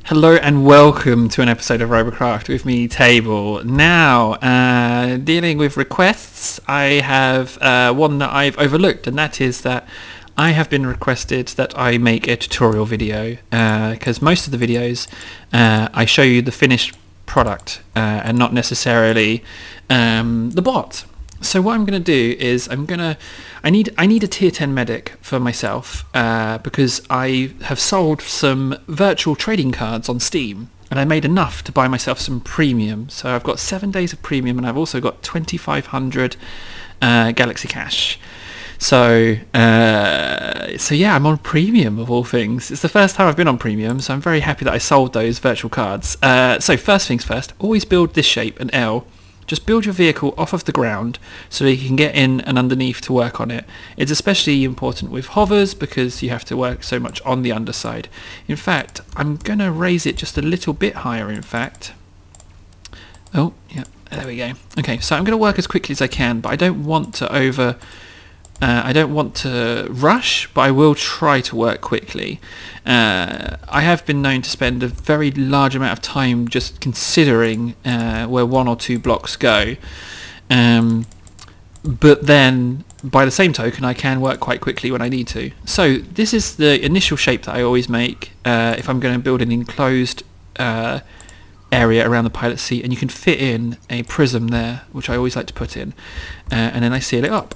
Hello and welcome to an episode of Robocraft with me, Table. Now, dealing with requests, I have one that I've overlooked, and that is that I have been requested that I make a tutorial video, because most of the videos I show you the finished product and not necessarily the bot. So what I'm going to do is I need a tier 10 medic for myself because I have sold some virtual trading cards on Steam and I made enough to buy myself some premium. So I've got 7 days of premium and I've also got 2,500 Galaxy Cash. So yeah, I'm on premium of all things. It's the first time I've been on premium, so I'm very happy that I sold those virtual cards. So first things first, always build this shape, an L. Just build your vehicle off of the ground so that you can get in and underneath to work on it. It's especially important with hovers because you have to work so much on the underside. In fact, I'm going to raise it just a little bit higher, in fact. Oh, yeah, there we go. Okay, so I'm going to work as quickly as I can, but I don't want to rush, but I will try to work quickly. I have been known to spend a very large amount of time just considering where one or two blocks go. But then, by the same token, I can work quite quickly when I need to. So this is the initial shape that I always make if I'm going to build an enclosed area around the pilot seat, and you can fit in a prism there, which I always like to put in, and then I seal it up.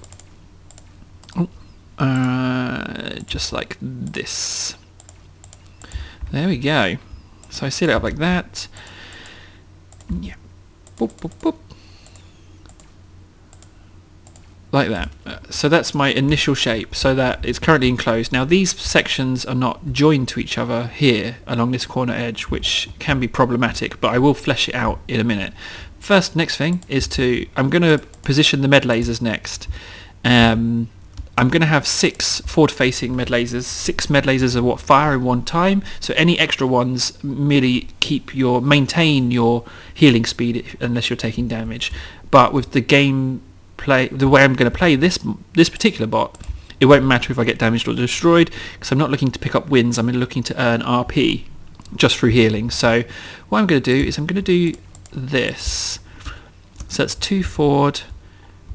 Just like this. There we go. So I seal it up like that. Yeah. Boop, boop, boop. Like that. So that's my initial shape, so that it's currently enclosed. Now these sections are not joined to each other here along this corner edge, which can be problematic, but I will flesh it out in a minute. First, next thing is I'm going to position the med lasers next. I'm going to have 6 forward-facing med lasers. 6 med lasers are what fire in one time, so any extra ones merely maintain your healing speed unless you're taking damage. But with the way I'm going to play this particular bot, it won't matter if I get damaged or destroyed, because I'm not looking to pick up wins. I'm looking to earn RP just through healing. So what I'm going to do is I'm going to do this. So that's 2 forward,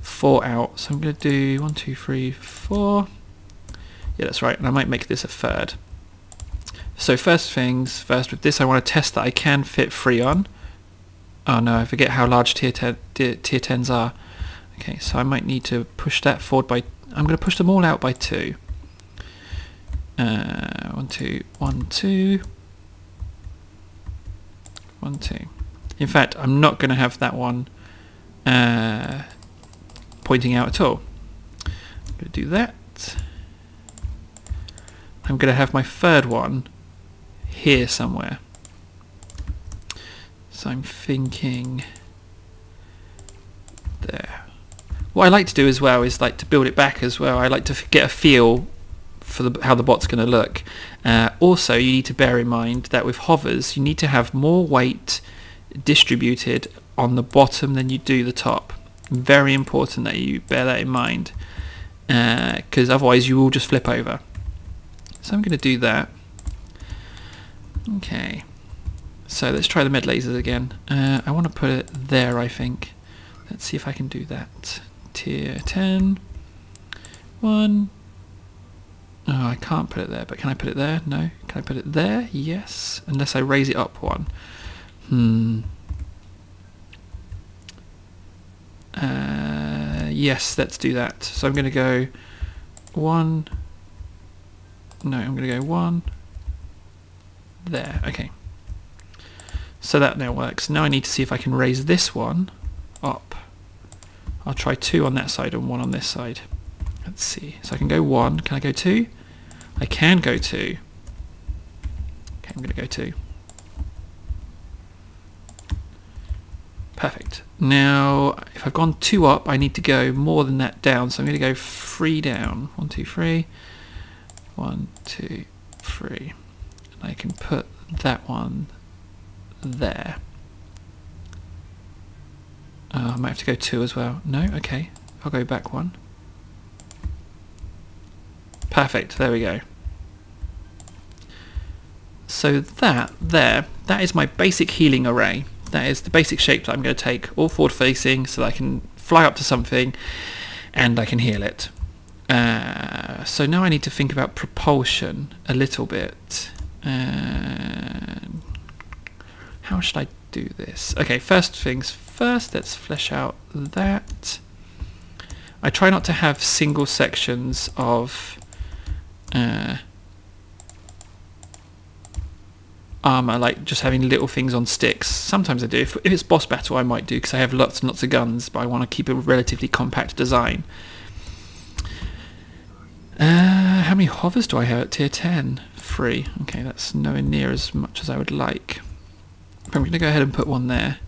4 out. So I'm going to do 1, 2, 3, 4. Yeah, that's right. And I might make this a third. So first things first, with this I want to test that I can fit 3 on. Oh no, I forget how large tier 10s are. Okay, so I might need to push that forward by... I'm going to push them all out by 2. 1, 2, 1, 2. 1, 2. In fact, I'm not going to have that one pointing out at all. I'm going to do that. I'm going to have my third one here somewhere. So I'm thinking there. What I like to do as well is like to build it back as well. I like to get a feel for how the bot's going to look. Also, you need to bear in mind that with hovers, you need to have more weight distributed on the bottom than you do the top. Very important that you bear that in mind, because otherwise you will just flip over. So I'm going to do that. Okay, so let's try the med lasers again. I want to put it there, I think. Let's see if I can do that. Tier 10. 1. Oh, I can't put it there, but can I put it there? No. Can I put it there? Yes. Unless I raise it up 1. Yes, let's do that. So I'm going to go 1. No, I'm going to go 1. There. Okay. So that now works. Now I need to see if I can raise this one up. I'll try 2 on that side and 1 on this side. Let's see. So I can go 1. Can I go 2? I can go 2. Okay, I'm going to go 2. Perfect. Now, if I've gone 2 up, I need to go more than that down. So I'm going to go 3 down. 1, 2, 3. 1, 2, 3. And I can put that one there. I might have to go 2 as well. No? Okay. I'll go back 1. Perfect. There we go. So that is my basic healing array. That is the basic shape that I'm going to take, all forward facing, so that I can fly up to something and I can heal it. So now I need to think about propulsion a little bit. How should I do this? Okay, first things first, let's flesh out that. I try not to have single sections of armor, like just having little things on sticks. Sometimes I do. If it's boss battle, I might do, because I have lots and lots of guns, but I want to keep a relatively compact design. How many hovers do I have at tier 10? 3. Okay, that's nowhere near as much as I would like. But I'm going to go ahead and put one there.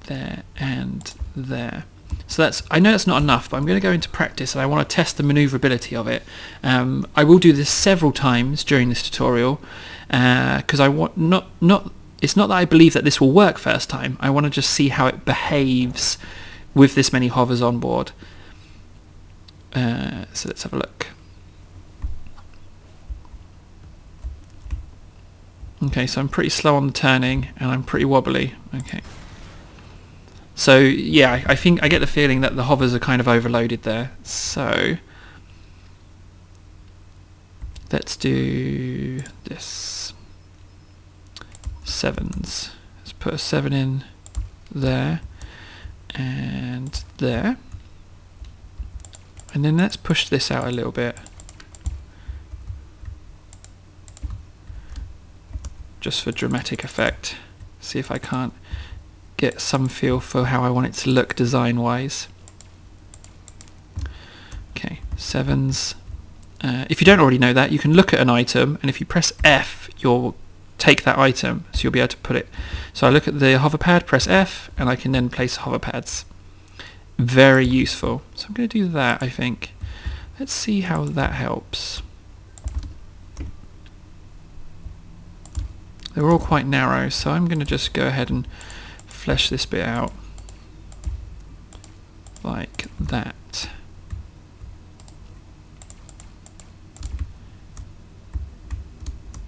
There and there. So that's, I know that's not enough, but I'm going to go into practice and I want to test the maneuverability of it. I will do this several times during this tutorial, because I want it's not that I believe that this will work first time. I want to just see how it behaves with this many hovers on board. So let's have a look. Okay, so I'm pretty slow on the turning and I'm pretty wobbly. Okay. So yeah, I think I get the feeling that the hovers are kind of overloaded there. So let's do this. 7s. Let's put a 7 in there and there. And then let's push this out a little bit. Just for dramatic effect. See if I can't get some feel for how I want it to look design wise. Okay, 7s. If you don't already know that, you can look at an item, and if you press F, you'll take that item, so you'll be able to put it. So I look at the hover pad, press F, and I can then place hover pads. Very useful. So I'm going to do that, I think. Let's see how that helps. They're all quite narrow, so I'm going to just go ahead and flesh this bit out like that.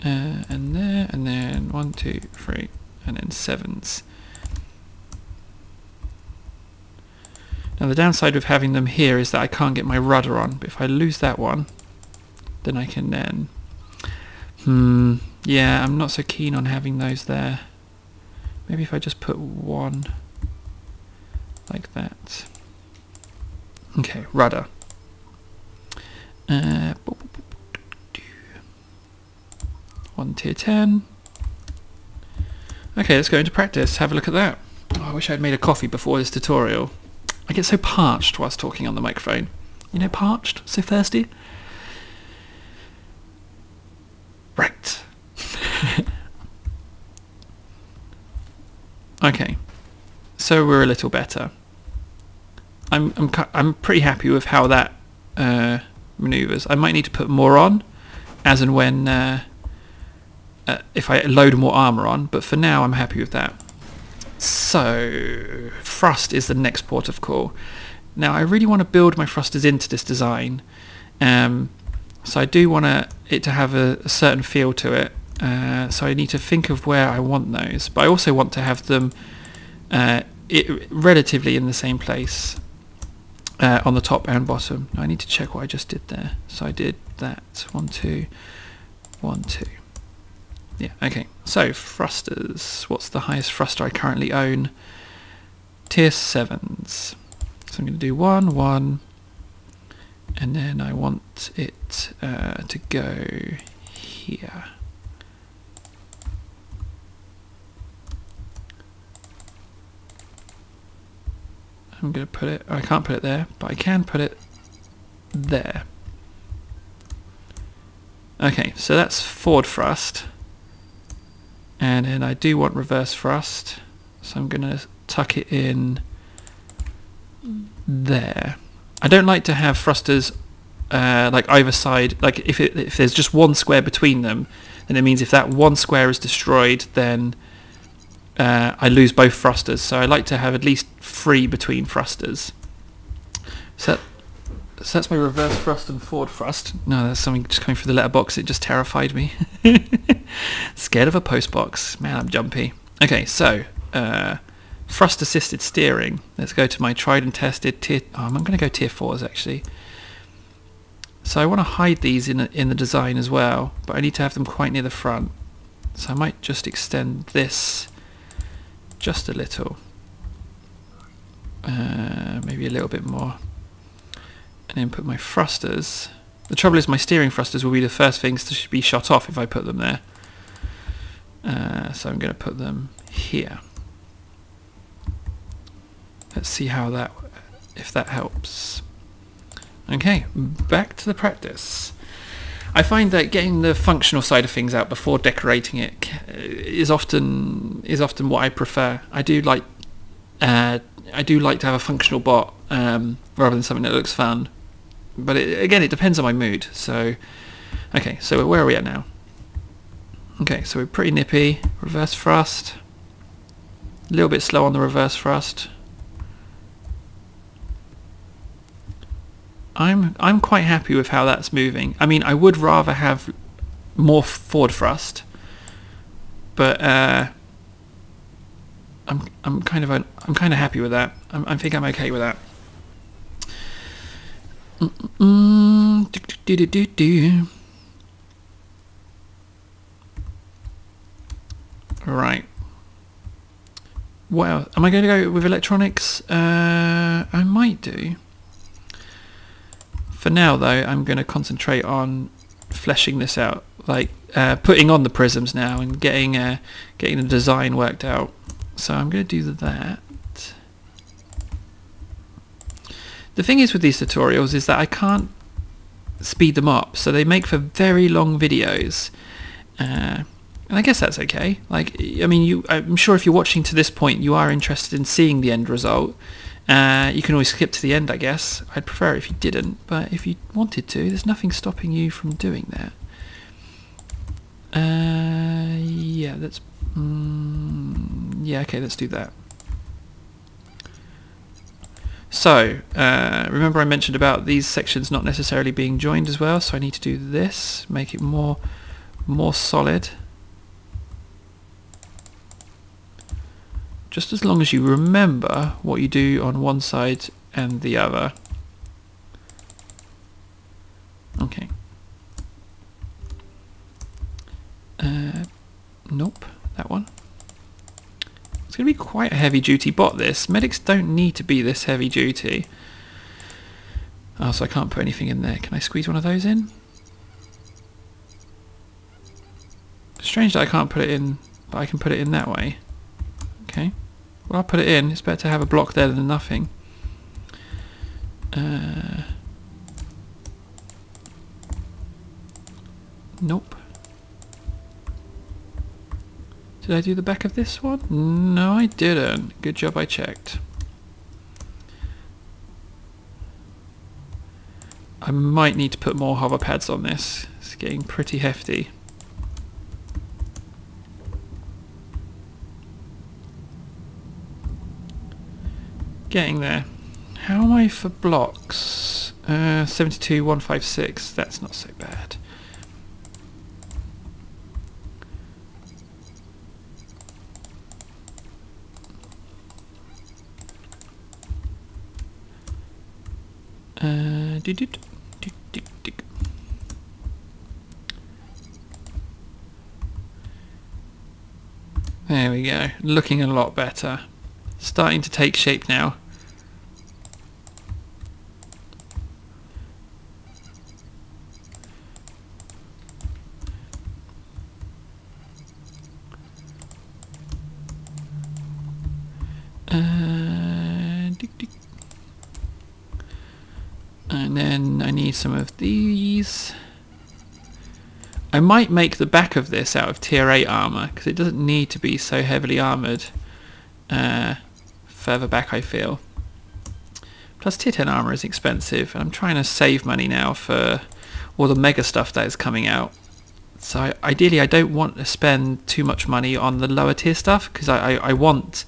And there, and then 1, 2, 3, and then 7s. Now the downside of having them here is that I can't get my rudder on, but if I lose that one, then I can then... yeah, I'm not so keen on having those there. Maybe if I just put one like that. Okay, rudder. 1 tier 10. Okay, let's go into practice. Have a look at that. Oh, I wish I'd made a coffee before this tutorial. I get so parched whilst talking on the microphone. You know, parched? So thirsty? Right. Okay. So we're a little better. I'm pretty happy with how that maneuvers. I might need to put more on, as and when if I load more armor on, but for now I'm happy with that. So thrust is the next port of call. Now I really want to build my thrusters into this design, so I do want it to have a certain feel to it. So I need to think of where I want those, but I also want to have them relatively in the same place on the top and bottom. Now I need to check what I just did there. So I did that 1, 2, 1, 2. Yeah, okay. So thrusters. What's the highest thruster I currently own? Tier 7s. So I'm going to do 1, 1, and then I want it to go here. I'm going to put it, I can't put it there, but I can put it there. Okay, so that's forward thrust. And then I do want reverse thrust, so I'm going to tuck it in there. I don't like to have thrusters like either side. Like if there's just one square between them, then it means if that one square is destroyed, then I lose both thrusters. So I like to have at least 3 between thrusters. So So that's my reverse thrust and forward thrust. No, that's something just coming through the letterbox. It just terrified me. Scared of a postbox. Man, I'm jumpy. Okay, so thrust assisted steering. Let's go to my tried and tested tier. Oh, I'm going to go tier 4s actually. So I want to hide these in the design as well, but I need to have them quite near the front. So I might just extend this just a little. Maybe a little bit more. And then put my thrusters. The trouble is my steering thrusters will be the first things to be shot off if I put them there. So I'm going to put them here. Let's see how if that helps. Okay, back to the practice. I find that getting the functional side of things out before decorating it is often what I prefer. I do like to have a functional bot rather than something that looks fun. But again, it depends on my mood. So, okay, so where are we at now? Okay, so we're pretty nippy. Reverse thrust. A little bit slow on the reverse thrust. I'm quite happy with how that's moving. I mean, I would rather have more forward thrust, but I'm kind of happy with that. I think I'm okay with that. Right. Well, am I going to go with electronics? I might do. For now, though, I'm going to concentrate on fleshing this out, like putting on the prisms now and getting the design worked out. So I'm going to do that. The thing is with these tutorials is that I can't speed them up, so they make for very long videos. And I guess that's okay. Like, I mean, I'm sure if you're watching to this point, you are interested in seeing the end result. You can always skip to the end, I guess. I'd prefer it if you didn't, but if you wanted to, there's nothing stopping you from doing that. Yeah, let's... yeah, okay, let's do that. So, remember I mentioned about these sections not necessarily being joined as well, so I need to do this, make it more solid. Just as long as you remember what you do on one side and the other. Okay. Nope, that one. It's going to be quite a heavy duty bot, this. Medics don't need to be this heavy duty. Oh, so I can't put anything in there. Can I squeeze one of those in? Strange that I can't put it in, but I can put it in that way. Okay. Well, I'll put it in. It's better to have a block there than nothing. Nope. Did I do the back of this one? No, I didn't. Good job I checked. I might need to put more hover pads on this. It's getting pretty hefty. Getting there. How am I for blocks? 72, 156. That's not so bad. There we go. Looking a lot better. Starting to take shape now. And then I need some of these. I might make the back of this out of tier 8 armour, because it doesn't need to be so heavily armoured. Further back, I feel. Plus tier 10 armour is expensive, and I'm trying to save money now for all the mega stuff that is coming out. So ideally I don't want to spend too much money on the lower tier stuff, because I want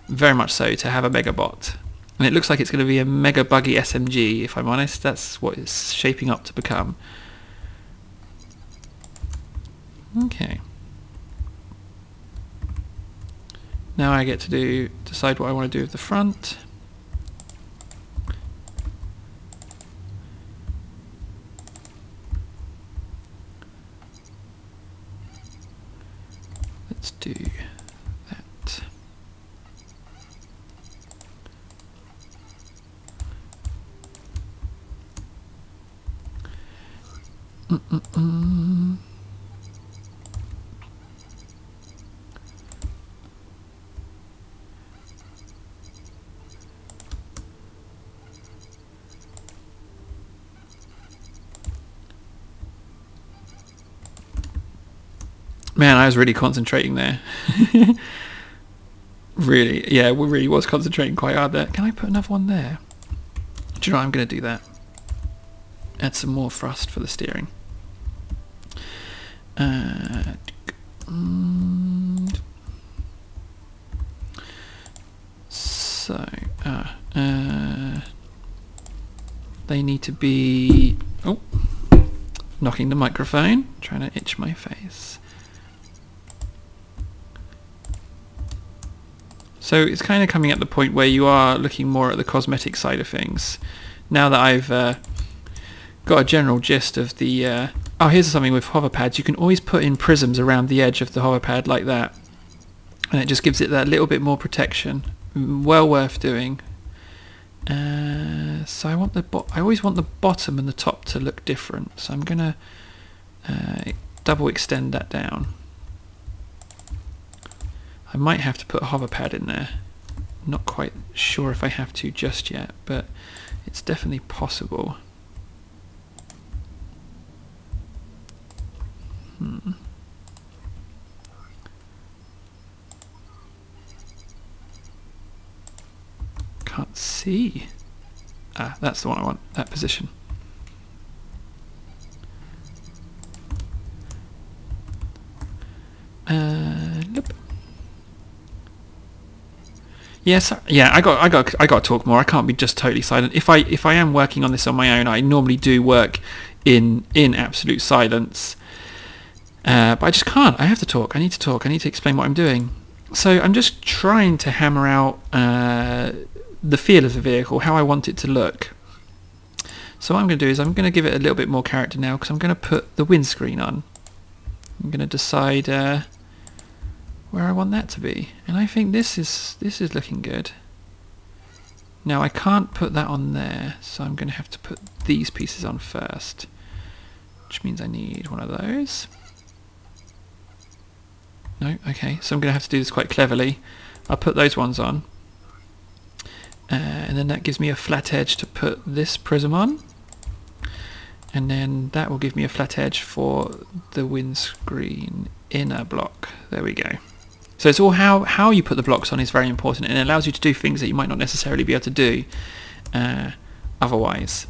very much so to have a mega bot. And it looks like it's going to be a mega buggy SMG, if I'm honest. That's what it's shaping up to become. Okay. Now I get to decide what I want to do with the front. Let's do that. Man, I was really concentrating there. Really, yeah, we really was concentrating quite hard there. Can I put another one there? Do you know what? I'm going to do that. Add some more thrust for the steering. So, they need to be... Oh, knocking the microphone, trying to itch my face. So it's kind of coming at the point where you are looking more at the cosmetic side of things. Now that I've got a general gist of the... oh, here's something with hover pads. You can always put in prisms around the edge of the hover pad like that. And it just gives it that little bit more protection. Well worth doing. So I want I always want the bottom and the top to look different. So I'm going to double extend that down. I might have to put a hover pad in there. Not quite sure if I have to just yet, but it's definitely possible. Can't see. Ah, that's the one I want, that position. Nope. Yes, yeah, I got to talk more. I can't be just totally silent. If I am working on this on my own, I normally do work in absolute silence. But I just can't. I have to talk. I need to talk. I need to explain what I'm doing. So I'm just trying to hammer out the feel of the vehicle, how I want it to look. So what I'm going to do is I'm going to give it a little bit more character now, because I'm going to put the windscreen on. I'm going to decide where I want that to be, and I think this is looking good. Now I can't put that on there, so I'm going to have to put these pieces on first, which means I need one of those. No, okay, so I'm going to have to do this quite cleverly. I'll put those ones on, and then that gives me a flat edge to put this prism on, and then that will give me a flat edge for the windscreen inner block. There we go. So it's all how you put the blocks on is very important, and it allows you to do things that you might not necessarily be able to do otherwise.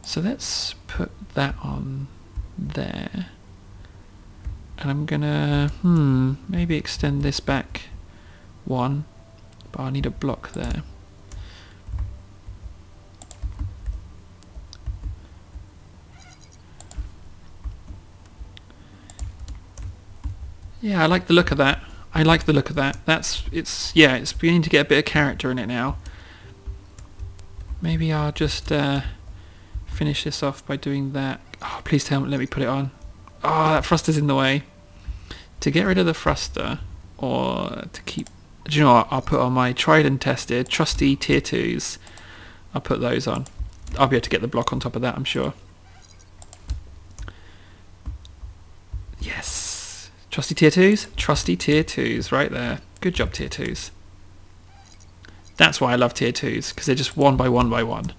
So let's put that on there. And I'm gonna maybe extend this back one, but I need a block there. Yeah, I like the look of that. I like the look of that. It's beginning to get a bit of character in it now. Maybe I'll just finish this off by doing that. Oh, please let me put it on. Oh, that thruster's in the way. To get rid of the thruster, or to keep... Do you know what? I'll put on my tried and tested, trusty tier 2s. I'll put those on. I'll be able to get the block on top of that, I'm sure. Yes. Trusty tier 2s? Trusty tier 2s, right there. Good job, tier 2s. That's why I love tier 2s, because they're just one by one by one.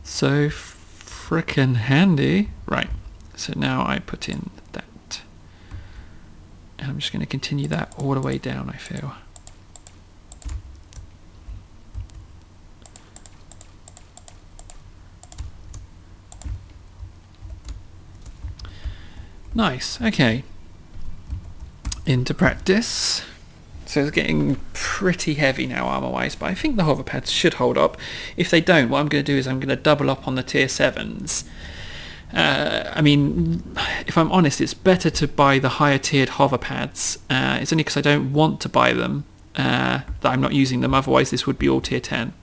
So frickin' handy. Right, so now I put in that. And I'm just going to continue that all the way down, I feel. Nice, okay. Into practice. So it's getting pretty heavy now armor-wise, but I think the hover pads should hold up. If they don't, what I'm going to do is I'm going to double up on the tier 7s. I mean, if I'm honest, it's better to buy the higher tiered hover pads. It's only because I don't want to buy them that I'm not using them, otherwise this would be all tier 10.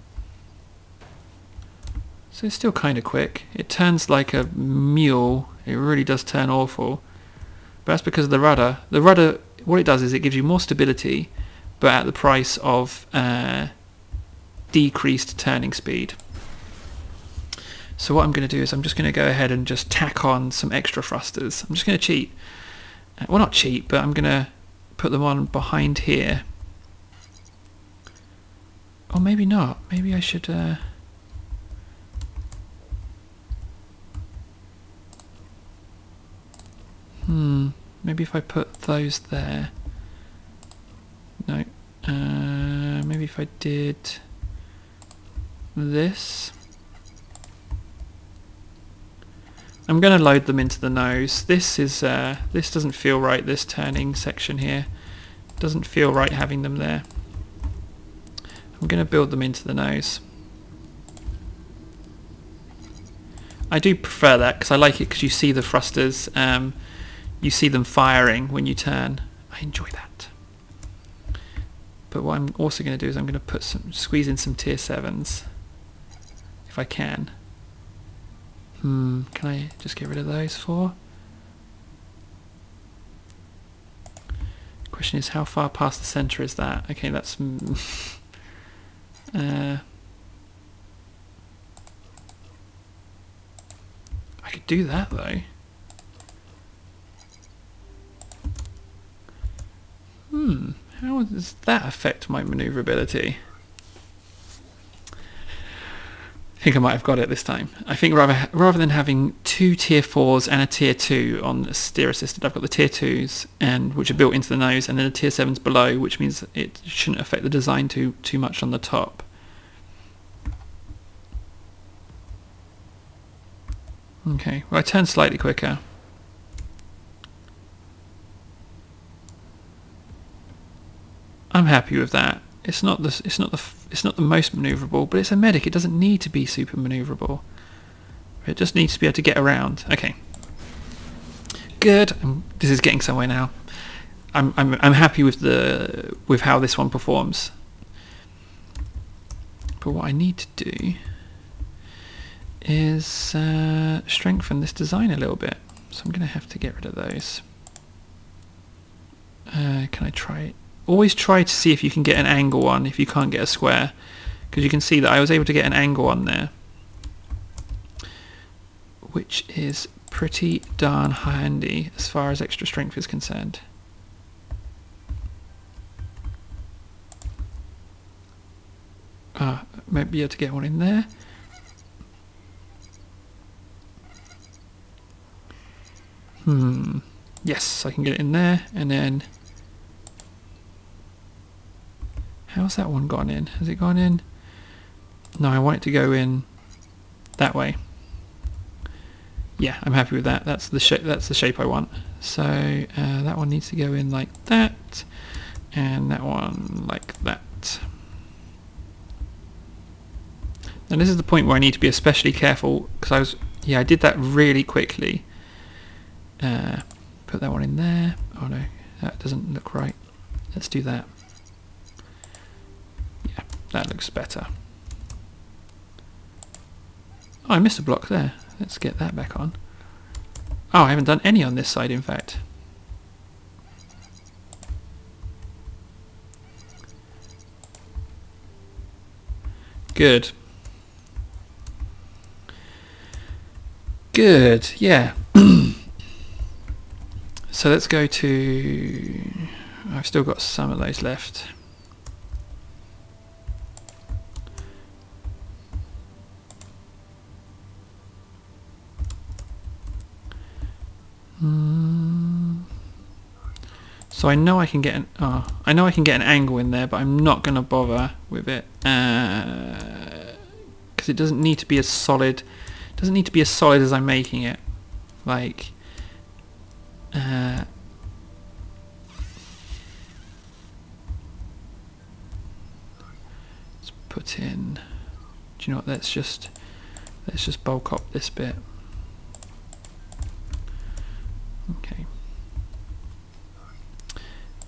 So it's still kind of quick. It turns like a mule. It really does turn awful. But that's because of the rudder. The rudder, what it does is it gives you more stability, but at the price of decreased turning speed. So what I'm going to do is I'm just going to go ahead and just tack on some extra thrusters. I'm just going to cheat. Well, not cheat, but I'm going to put them on behind here. Or maybe not. Maybe I should... Maybe if I put those there. No. Maybe if I did this. I'm going to load them into the nose. This is this doesn't feel right. This turning section here doesn't feel right having them there. I'm going to build them into the nose. I do prefer that because I like it because you see the thrusters. You see them firing when you turn. I enjoy that. But what I'm also going to do is I'm going to squeeze in some tier 7s if I can. Can I just get rid of those 4? Question is, how far past the center is that? Okay, that's I could do that though. How does that affect my maneuverability? I think I might have got it this time. I think rather than having 2 tier 4s and a tier 2 on steer assisted, I've got the tier 2s and which are built into the nose, and then the tier 7s below, which means it shouldn't affect the design too much on the top. Okay, well I turn slightly quicker. I'm happy with that. It's not the most maneuverable, but it's a medic. It doesn't need to be super maneuverable. It just needs to be able to get around. Okay. Good. This is getting somewhere now. I'm happy with how this one performs. But what I need to do is strengthen this design a little bit. So I'm going to have to get rid of those. Can I try it? Always try to see if you can get an angle on if you can't get a square, because you can see that I was able to get an angle on there, which is pretty darn handy as far as extra strength is concerned. Might be able to get one in there. Yes, I can get it in there, and then how's that one gone in? Has it gone in? No, I want it to go in that way. Yeah, I'm happy with that. That's the shape I want. So that one needs to go in like that, and that one like that. And this is the point where I need to be especially careful, because I did that really quickly. Put that one in there. Oh no, that doesn't look right. Let's do that. Yeah, that looks better. Oh, I missed a block there. Let's get that back on. Oh, I haven't done any on this side, in fact. Good. Good, yeah. So let's go to... I've still got some of those left. So I know I can get an angle in there, but I'm not going to bother with it because it doesn't need to be as solid. It doesn't need to be as solid as I'm making it. Like put in, do you know what, let's just bulk up this bit. Okay.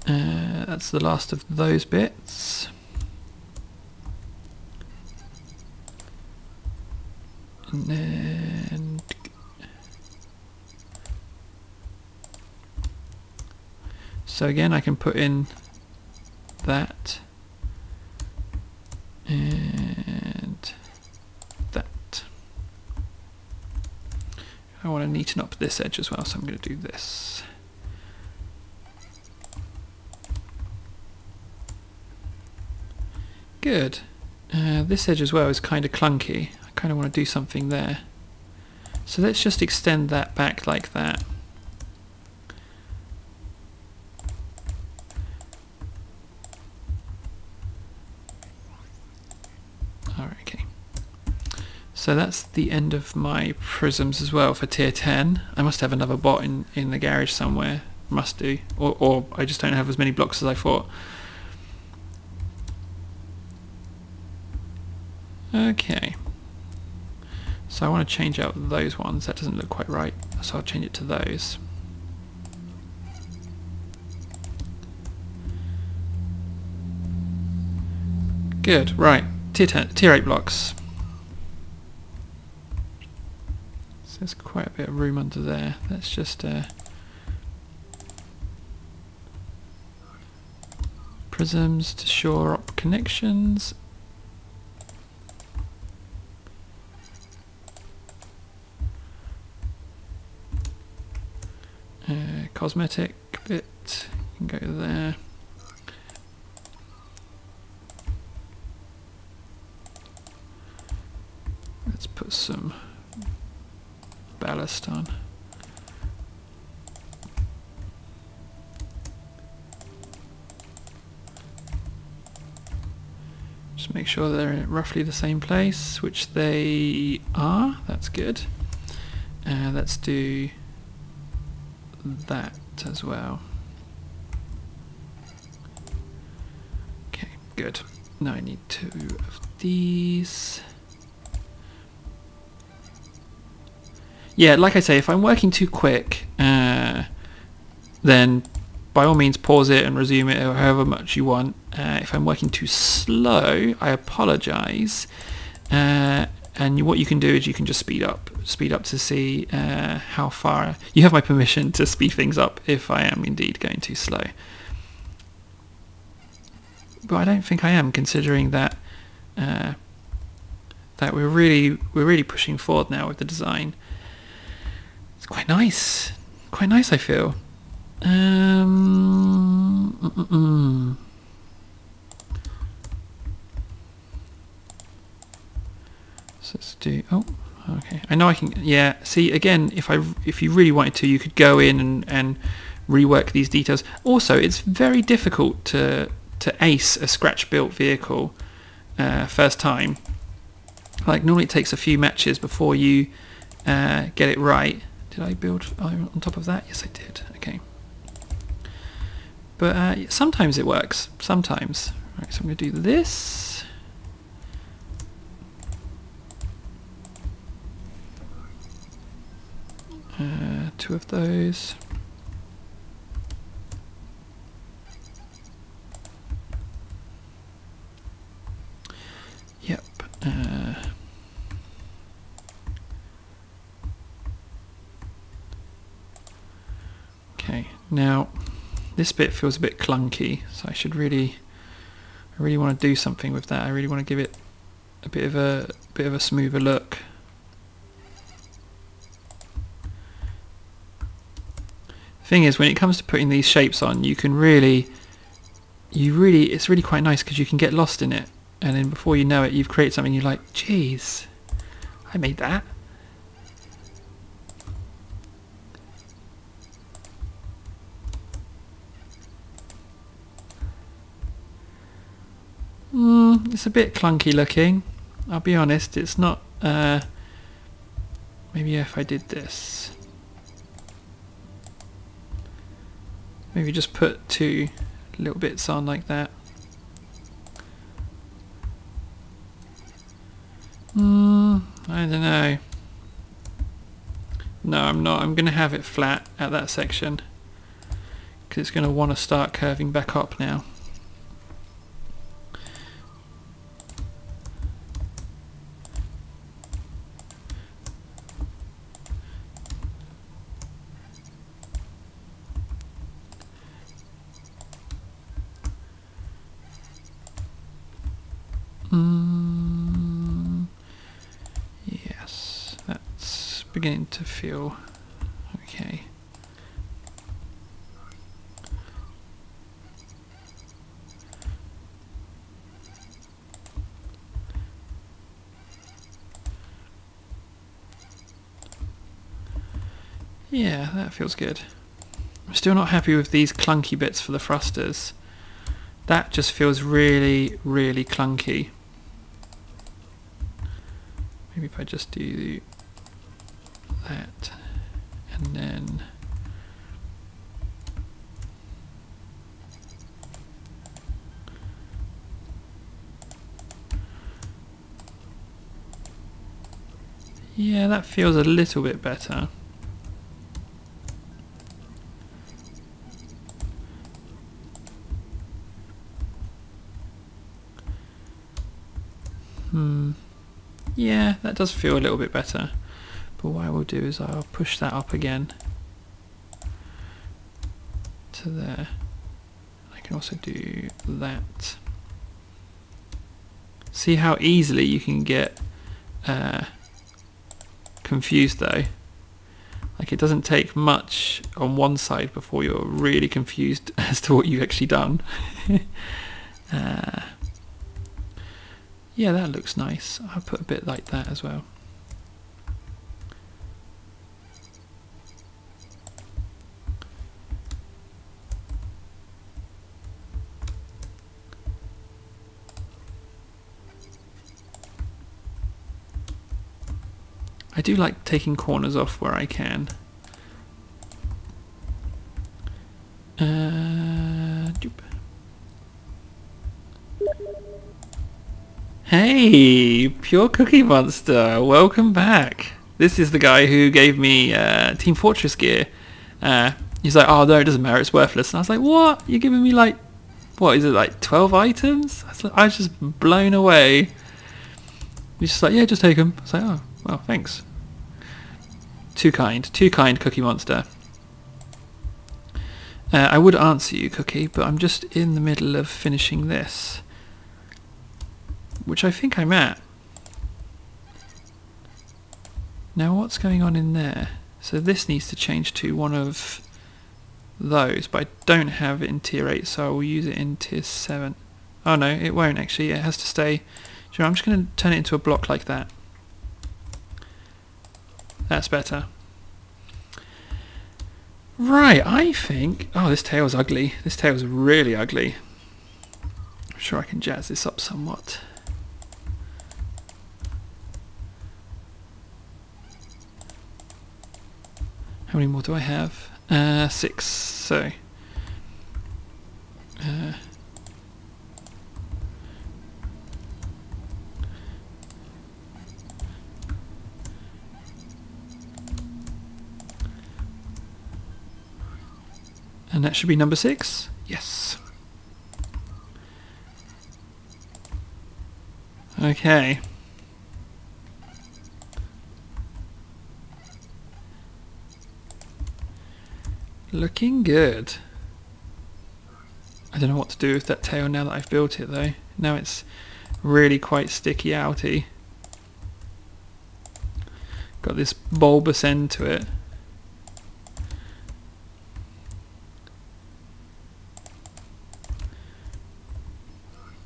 That's the last of those bits. And then so again I can put in that and that. I want to neaten up this edge as well, so I'm going to do this. Good. This edge as well is kind of clunky. I kind of want to do something there. So let's just extend that back like that. Alright, okay. So that's the end of my prisms as well for tier 10. I must have another bot in the garage somewhere. Must do. Or I just don't have as many blocks as I thought. Okay. So I want to change out those ones. That doesn't look quite right. So I'll change it to those. Good. Right. Tier 8 blocks. So there's quite a bit of room under there. Let's just prisms to shore up connections. Cosmetic bit can go there. Let's put some ballast on. Just make sure they're in roughly the same place, which they are. That's good. Let's do that as well. Okay, good. Now I need 2 of these. Yeah, like I say, if I'm working too quick, then by all means pause it and resume it or however much you want. If I'm working too slow, I apologize. And what you can do is you can just speed up to see how far. You have my permission to speed things up if I am indeed going too slow. But I don't think I am, considering that that we're really pushing forward now with the design. It's quite nice, I feel. So let's do, oh, okay. I know I can, yeah, see, again, if you really wanted to, you could go in and rework these details. Also, it's very difficult to ace a scratch-built vehicle first time. Like, normally it takes a few matches before you get it right. Did I build on top of that? Yes, I did. Okay. But sometimes it works. Sometimes. Right, so I'm going to do this. 2 of those. Yep. Okay. Now, this bit feels a bit clunky, so I really want to do something with that. I really want to give it a bit of a smoother look. Thing is, when it comes to putting these shapes on, you can it's really quite nice because you can get lost in it, and then before you know it, you've created something you're like, geez, I made that. It's a bit clunky looking, I'll be honest. It's not, maybe if I did this. Maybe just put 2 little bits on like that. I don't know. No, I'm not. I'm going to have it flat at that section because it's going to want to start curving back up now. Yes, that's beginning to feel okay. Yeah, that feels good. I'm still not happy with these clunky bits for the thrusters. That just feels really, really clunky. Maybe if I just do that and then yeah, that feels a little bit better. Yeah, that does feel a little bit better. But what I will do is I'll push that up again to there. I can also do that. See how easily you can get confused though. Like it doesn't take much on one side before you're really confused as to what you've actually done. Yeah, that looks nice. I'll put a bit like that as well. I do like taking corners off where I can. Hey, Pure Cookie Monster, welcome back. This is the guy who gave me Team Fortress gear. He's like, oh no, it doesn't matter, it's worthless. And I was like, what? You're giving me like, what is it, like 12 items? I was just blown away. He's just like, yeah, just take them. I was like, oh, well, thanks. Too kind, Cookie Monster. I would answer you, Cookie, but I'm just in the middle of finishing this, which I think I'm at. Now what's going on in there? So this needs to change to one of those, but I don't have it in tier 8, so I will use it in tier 7. Oh no, it won't actually, it has to stay. Sure, I'm just going to turn it into a block like that. That's better. Right, I think... Oh, this tail's ugly. This tail's really ugly. I'm sure I can jazz this up somewhat. How many more do I have? 6, so... and that should be number 6? Yes. Okay. Looking good. I don't know what to do with that tail now that I've built it though. Now it's really quite sticky outy. Got this bulbous end to it.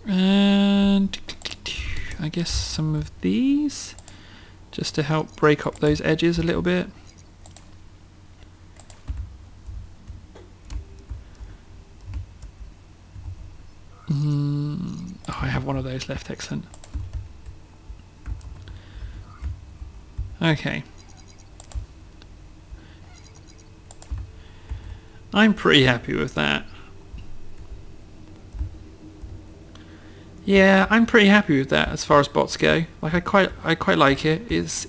And I guess some of these just to help break up those edges a little bit. Oh, I have one of those left, excellent. Okay. I'm pretty happy with that. Yeah, I'm pretty happy with that as far as bots go. Like I quite like it. It's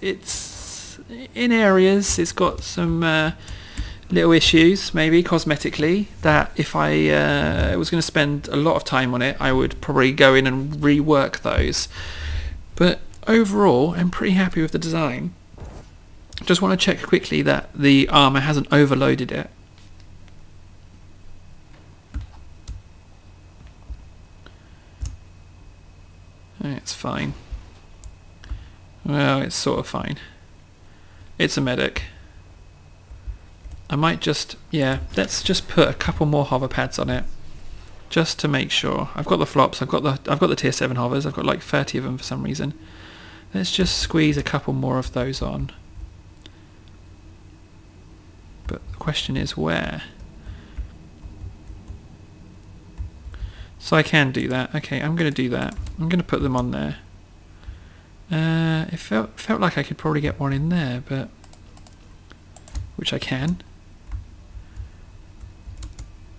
in areas it's got some little issues, maybe cosmetically, that if I was going to spend a lot of time on it, I would probably go in and rework those. But overall, I'm pretty happy with the design. Just want to check quickly that the armor hasn't overloaded it. It's fine. Well, it's sort of fine. It's a medic. I might just, yeah, let's just put a couple more hover pads on it, just to make sure. I've got the flops. I've got the tier 7 hovers. I've got like 30 of them for some reason. Let's just squeeze a couple more of those on. But the question is where? So I can do that. Okay, I'm going to do that. I'm going to put them on there. It felt like I could probably get one in there, but which I can.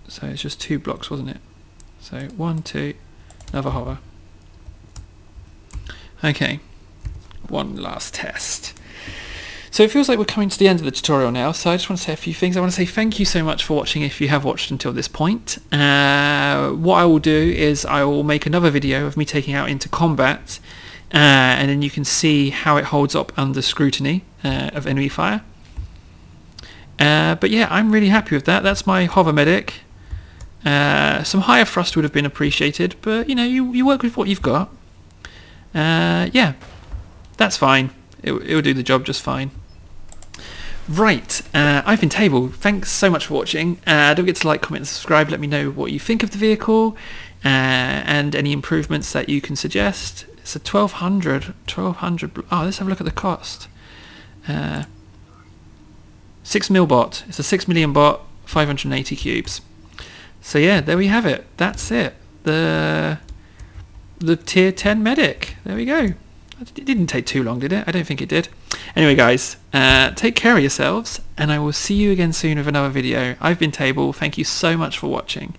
So it's just 2 blocks, wasn't it? So 1, 2, another hover. Okay, one last test. So it feels like we're coming to the end of the tutorial now, so I just want to say a few things. I want to say thank you so much for watching if you have watched until this point. What I will do is I will make another video of me taking out into combat, and then you can see how it holds up under scrutiny of enemy fire. But yeah, I'm really happy with that. That's my hover medic. Some higher thrust would have been appreciated, but you know, you work with what you've got. Yeah, that's fine. It will do the job just fine. Right, I've been Table. Thanks so much for watching. Don't forget to like, comment and subscribe. Let me know what you think of the vehicle and any improvements that you can suggest. It's a 1200. Oh, let's have a look at the cost. 6 mil bot. It's a 6 million bot, 580 cubes. So yeah, there we have it. That's it. The tier 10 medic. There we go. It didn't take too long, did it? I don't think it did. Anyway, guys, take care of yourselves, and I will see you again soon with another video. I've been Table. Thank you so much for watching.